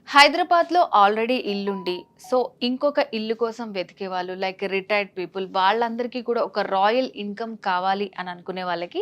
హైదరాబాద్‌లో already ఇల్లుండి, so, ఇంకొక ఇల్లు కోసం వెతికే వాళ్ళు లైక్ రిటైర్డ్ పీపుల్ వాళ్ళందరికీ కూడా ఒక రాయల్ ఇన్‌కమ్ కావాలి అని అనుకునే వాళ్ళకి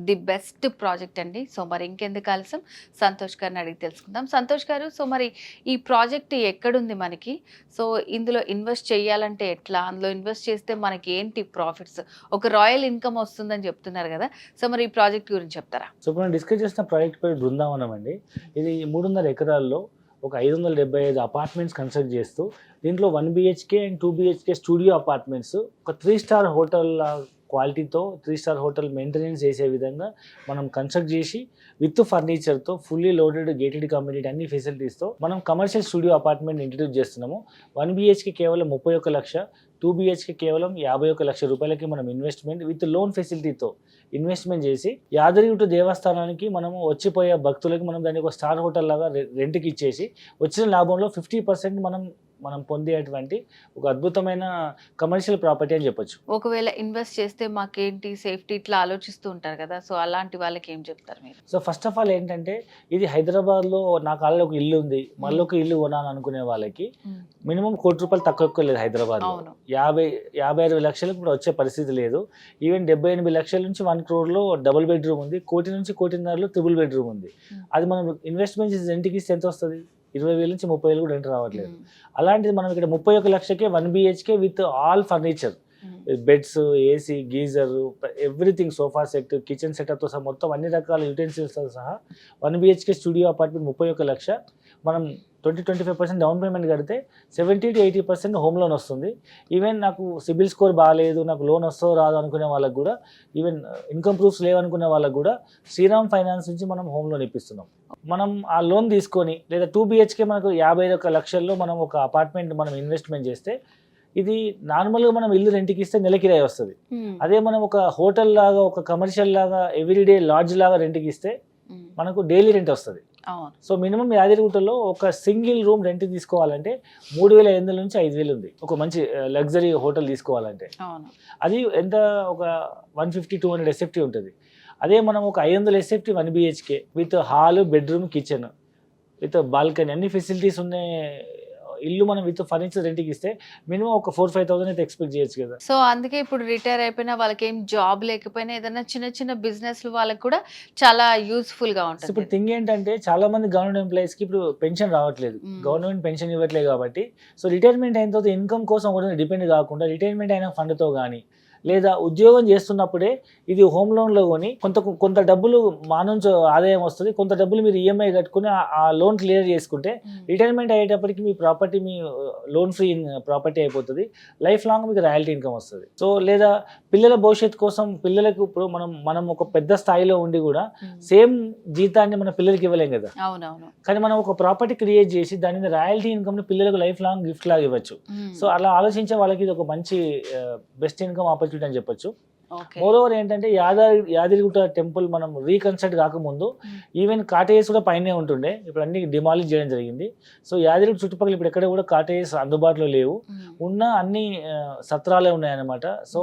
ది బెస్ట్ ప్రాజెక్ట్ అండి. సో, మరి ఇంకెందుకు ఆలస్యం సంతోష్ గారిని అడిగి తెలుసుకుందాం. సంతోష్ గారు, సో, మరి ఈ ప్రాజెక్ట్ ఎక్కడుంది మనకి? సో, ఇందులో ఇన్వెస్ట్ చేయాలంటే ఎట్లా? అందులో ఇన్వెస్ట్ చేస్తే మనకి ఏంటి ప్రాఫిట్స్? ఒక రాయల్ ఇన్‌కమ్ వస్తుందని చెప్తున్నారు గదా! సో, మరి ఈ ప్రాజెక్ట్ గురించి చెప్తారా? సో మనం డిస్కస్ చేసిన ప్రాజెక్ట్ పేరు బృందావనం అండి. ఇది 300 ఎకరాల్లో ఒక 575 అపార్ట్మెంట్స్ కన్స్ట్రక్ట్ చేస్తూ దీంట్లో 1 BHK and 2 BHK studio apartments ఒక 3 స్టార్ హోటల్ క్వాలిటీతో 3 స్టార్ హోటల్ మెయింటెనెన్స్ చేసే విధంగా మనం కన్స్ట్రక్ట్ చేసి విత్ ఫర్నిచర్తో ఫుల్లీ లోడెడ్ గేటెడ్ కమ్యూనిటీ అన్ని ఫెసిలిటీస్తో మనం కమర్షియల్ స్టూడియో అపార్ట్మెంట్ ఇంట్రడ్యూస్ చేస్తున్నాము. 1 BHK కేవలం 31 లక్ష, 2 BHK కేవలం 51 లక్ష రూపాయలకి మనం ఇన్వెస్ట్మెంట్ విత్ లోన్ ఫెసిలిటీతో ఇన్వెస్ట్మెంట్ చేసి యాదగిరి దేవస్థానానికి మనము వచ్చిపోయే భక్తులకి మనం దాన్ని ఒక స్టార్ హోటల్ లాగా రెంట్కి ఇచ్చేసి వచ్చిన లాభంలో 50% మనం పొందేటువంటి ఒక అద్భుతమైన కమర్షియల్ ప్రాపర్టీ అని చెప్పొచ్చు. ఒకవేళ ఇన్వెస్ట్ చేస్తే మాకేంటి సేఫ్టీ ఇట్లా ఆలోచిస్తూ ఉంటారు కదా! సో, అలాంటి వాళ్ళకి ఏం చెప్తారు మీరు? సో ఫస్ట్ ఆఫ్ ఆల్ ఏంటంటే ఇది హైదరాబాద్లో నాకు ఆల్రెడీ ఒక ఇల్లు ఉంది, మళ్ళీ ఒక ఇల్లు కొనాలని అనుకునే వాళ్ళకి మినిమం ₹1 కోటి తక్కువ లేదు. హైదరాబాద్లో 50-60 లక్షలకు ఇప్పుడు వచ్చే పరిస్థితి లేదు. ఈవెన్ 78 లక్షల నుంచి 1 crore డబుల్ బెడ్రూమ్ ఉంది, 1 కోటి నుంచి 1.5 కోటి ట్రిపుల్ బెడ్రూమ్ ఉంది. అది మనం ఇన్వెస్ట్మెంట్ చేసి రెంట్కి ఇస్తే ఎంత వస్తుంది? 20,000 నుంచి 30,000 కూడా రెంట్ రావట్లేదు. అలాంటిది మనం ఇక్కడ 31 లక్షకే 1 BHK with all furniture, beds, AC, geyser, everything, sofa set, kitchen సెటప్తో సహా మొత్తం అన్ని రకాల యూటెన్సిల్స్తో సహా 1 BHK స్టూడియో అపార్ట్మెంట్ 31 లక్ష. మనం 20-25% డౌన్ పేమెంట్ కడితే 70-80% హోమ్ లోన్ వస్తుంది. ఈవెన్ నాకు సిబిల్ స్కోర్ బాగాలేదు, నాకు లోన్ వస్తుందో రాదు అనుకునే వాళ్ళకి కూడా, ఈవెన్ ఇన్కమ్ ప్రూఫ్స్ లేవనుకునే వాళ్ళకి కూడా శ్రీరామ్ ఫైనాన్స్ నుంచి మనం హోమ్ లోన్ ఇప్పిస్తున్నాం. మనం ఆ లోన్ తీసుకొని లేదా 2 BHK మనకు 51 లక్షల్లో మనం ఒక అపార్ట్మెంట్ మనం ఇన్వెస్ట్మెంట్ చేస్తే ఇది నార్మల్గా మనం ఇల్లు రెంట్కి ఇస్తే నెల కిరాయి వస్తుంది. అదే మనం ఒక హోటల్ లాగా, ఒక కమర్షియల్ లాగా, ఎవ్రీడే లాడ్జ్ లాగా రెంట్కి ఇస్తే మనకు డైలీ రెంట్ వస్తుంది. సో మినిమం యాదగిరిగుట్టలో ఒక సింగిల్ రూమ్ రెంట్ తీసుకోవాలంటే 3,500 నుంచి 5,000 ఉంది. ఒక మంచి లగ్జరీ హోటల్ తీసుకోవాలంటే అది ఎంత, ఒక 150-200 SFT ఉంటుంది. అదే మనం ఒక 500 SFT 1 BHK with hall, bedroom, kitchen with balcony అన్ని ఫెసిలిటీస్ ఉన్న ఇల్లు మనం విత్ ఫర్నిచర్ రెంట్కి ఇస్తే మినిమం ఒక 4-5,000 అయితే ఎక్స్పెక్ట్ చేయొచ్చు కదా. సో అందుకే ఇప్పుడు రిటైర్ అయిపోయినా వాళ్ళకి ఏం జాబ్ లేకపోయినా ఏదైనా చిన్న చిన్న బిజినెస్ వాళ్ళకి కూడా చాలా యూస్ఫుల్ గా ఉంటుంది. ఇప్పుడు థింగ్ ఏంటంటే చాలా మంది గవర్నమెంట్ ఎంప్లాయీస్ కి ఇప్పుడు పెన్షన్ రావట్లేదు, గవర్నమెంట్ పెన్షన్ ఇవ్వట్లేదు కాబట్టి సో రిటైర్మెంట్ అయిన తర్వాత ఇన్కమ్ కోసం కూడా డిపెండ్ కాకుండా రిటైర్మెంట్ అయిన ఫండ్తో కానీ లేదా ఉద్యోగం చేస్తున్నప్పుడే ఇది హోమ్ లోన్లో కొని కొంత డబ్బులు మా నుంచి ఆదాయం వస్తుంది, కొంత డబ్బులు మీరు ఈఎంఐ కట్టుకుని ఆ లోన్ క్లియర్ చేసుకుంటే రిటైర్మెంట్ అయ్యేటప్పటికి మీ ప్రాపర్టీ మీ లోన్ ఫ్రీ ప్రాపర్టీ అయిపోతుంది. లైఫ్ లాంగ్ మీకు రాయల్టీ ఇన్కమ్ వస్తుంది. సో లేదా పిల్లల భవిష్యత్తు కోసం పిల్లలకు ఇప్పుడు మనం ఒక పెద్ద స్థాయిలో ఉండి కూడా సేమ్ జీతాన్ని మన పిల్లలకి ఇవ్వలేం కదా. కానీ మనం ఒక ప్రాపర్టీ క్రియేట్ చేసి దాని మీద రాయల్టీ ఇన్కమ్ పిల్లలకు లైఫ్ లాంగ్ గిఫ్ట్ లాగా ఇవ్వచ్చు. సో అలా ఆలోచించే వాళ్ళకి ఇది ఒక మంచి బెస్ట్ ఇన్కమ్ ఆపర్చునిటీ అని చెప్పొచ్చు. మోరోవర్ ఏంటంటే యాదగిరిగుట్ట టెంపుల్ మనం రీకన్స్ట్రక్ట్ కాకముందు ఈవెన్ కాటేజెస్ కూడా పైనే ఉంటుండే, ఇప్పుడు అన్ని డిమాలిష్ చేయడం జరిగింది. సో యాదగిరి చుట్టుపక్కల ఇప్పుడు ఎక్కడ కూడా కాటేజెస్ అందుబాటులో లేవు, ఉన్న అన్ని సత్రాలే ఉన్నాయన్నమాట. సో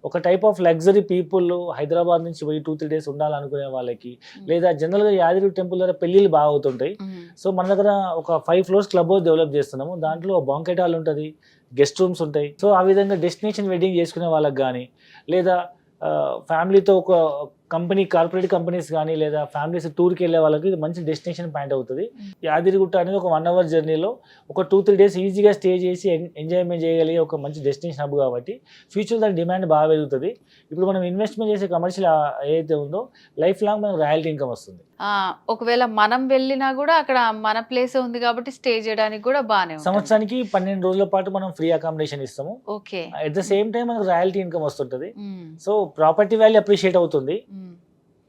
ఒక type of luxury people Hyderabad నుంచి పోయి 2-3 days ఉండాలనుకునే వాళ్ళకి, లేదా జనరల్గా యాదగిరి టెంపుల్ దగ్గర పెళ్ళిళ్ళు బాగా అవుతుంటాయి. సో మన దగ్గర ఒక 5 floors క్లబ్ హౌస్ డెవలప్ చేస్తున్నాము. దాంట్లో బాంకెట్ హాల్ ఉంటుంది, గెస్ట్ రూమ్స్ ఉంటాయి. సో ఆ విధంగా డెస్టినేషన్ వెడ్డింగ్ చేసుకునే వాళ్ళకి కానీ, లేదా ఫ్యామిలీతో ఒక కార్పొరేట్ కంపెనీస్ కానీ, లేదా ఫ్యామిలీస్ టూర్కి వెళ్ళే వాళ్ళకి ఇది మంచి డెస్టినేషన్ పాయింట్ అవుతుంది. యాదగిరిగుట్ట అనేది ఒక 1 hour జర్నీలో ఒక 2-3 days ఈజీగా స్టే చేసి ఎంజాయ్మెంట్ చేయగలిగే ఒక మంచి డెస్టినేషన్ హబ్ కాబట్టి ఫ్యూచర్ దాని డిమాండ్ బాగా పెరుగుతుంది. ఇప్పుడు మనం ఇన్వెస్ట్మెంట్ చేసే కమర్షియల్ ఏదైతే ఉందో లైఫ్ లాంగ్ మనకు రాయల్టీ ఇన్కమ్ వస్తుంది. ఒకవేళ మనం వెళ్ళినా కూడా అక్కడ మన ప్లేస్ ఉంది కాబట్టి స్టే చేయడానికి కూడా బాగానే, సంవత్సరానికి 12 రోజుల పాటు మనం ఫ్రీ అకామిడేషన్ ఇస్తాము. అట్ ద సేమ్ టైం మనకు రాయల్టీ ఇన్కమ్ వస్తుంటది. సో ప్రాపర్టీ వాల్యూ అప్రిషియేట్ అవుతుంది.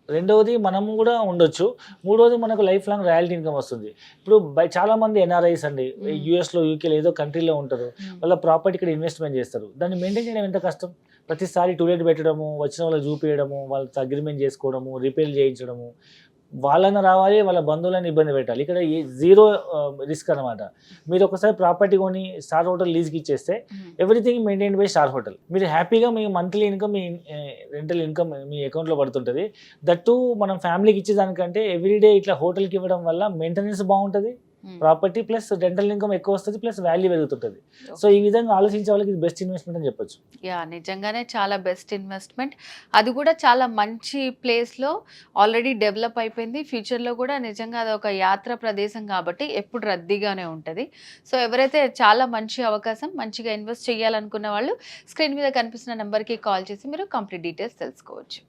రెండవది మనం కూడా ఉండొచ్చు. మూడవది మనకు లైఫ్ లాంగ్ రాయల్టీ ఇన్కమ్ వస్తుంది. ఇప్పుడు చాలా మంది NRIs అండి, యూఎస్లో, యూకేలో ఏదో కంట్రీలో ఉంటారు, వాళ్ళ ప్రాపర్టీ ఇక్కడ ఇన్వెస్ట్మెంట్ చేస్తారు. దాన్ని మెయింటైన్ చేయడం ఎంత కష్టం. ప్రతిసారి టూలెట్ పెట్టడము, వచ్చిన వాళ్ళకి చూపించడము, వాళ్ళతో అగ్రిమెంట్ చేసుకోవడము, రిపేర్ చేయించడము, వాళ్ళని రావాలి, వాళ్ళ బంధువులను ఇబ్బంది పెట్టాలి. ఇక్కడ జీరో రిస్క్ అనమాట. మీరు ఒకసారి ప్రాపర్టీ కొని స్టార్ హోటల్ లీజ్కి ఇచ్చేస్తే everything maintain by star hotel. మీరు హ్యాపీగా మీ మంత్లీ ఇన్కమ్, మీ రెంటల్ ఇన్కమ్ మీ అకౌంట్లో పడుతుంటుంది. దట్టు మనం ఫ్యామిలీకి ఇచ్చేదానికంటే ఎవ్రీడే ఇట్లా హోటల్కి ఇవ్వడం వల్ల మెయింటెనెన్స్ బాగుంటుంది, ప్రాపర్టీ ప్లస్ రెంటల్ ఇన్కమ్ ఎక్కువ వస్తుంది, ప్లస్ వాల్యూ పెరుగుతుంటుంది. సో ఈ విధంగా ఆలోచించే వాళ్ళకి ఇది బెస్ట్ ఇన్వెస్ట్మెంట్ అని చెప్పొచ్చు. యా, నిజంగానే చాలా బెస్ట్ ఇన్వెస్ట్మెంట్. అది కూడా చాలా మంచి ప్లేస్లో ఆల్రెడీ డెవలప్ అయిపోయింది. ఫ్యూచర్లో కూడా నిజంగా అది ఒక యాత్ర ప్రదేశం కాబట్టి ఎప్పుడు రద్దీగానే ఉంటుంది. సో ఎవరైతే చాలా మంచి అవకాశం, మంచిగా ఇన్వెస్ట్ చేయాలనుకున్న వాళ్ళు స్క్రీన్ మీద కనిపిస్తున్న నెంబర్కి కాల్ చేసి మీరు కంప్లీట్ డీటెయిల్స్ తెలుసుకోవచ్చు.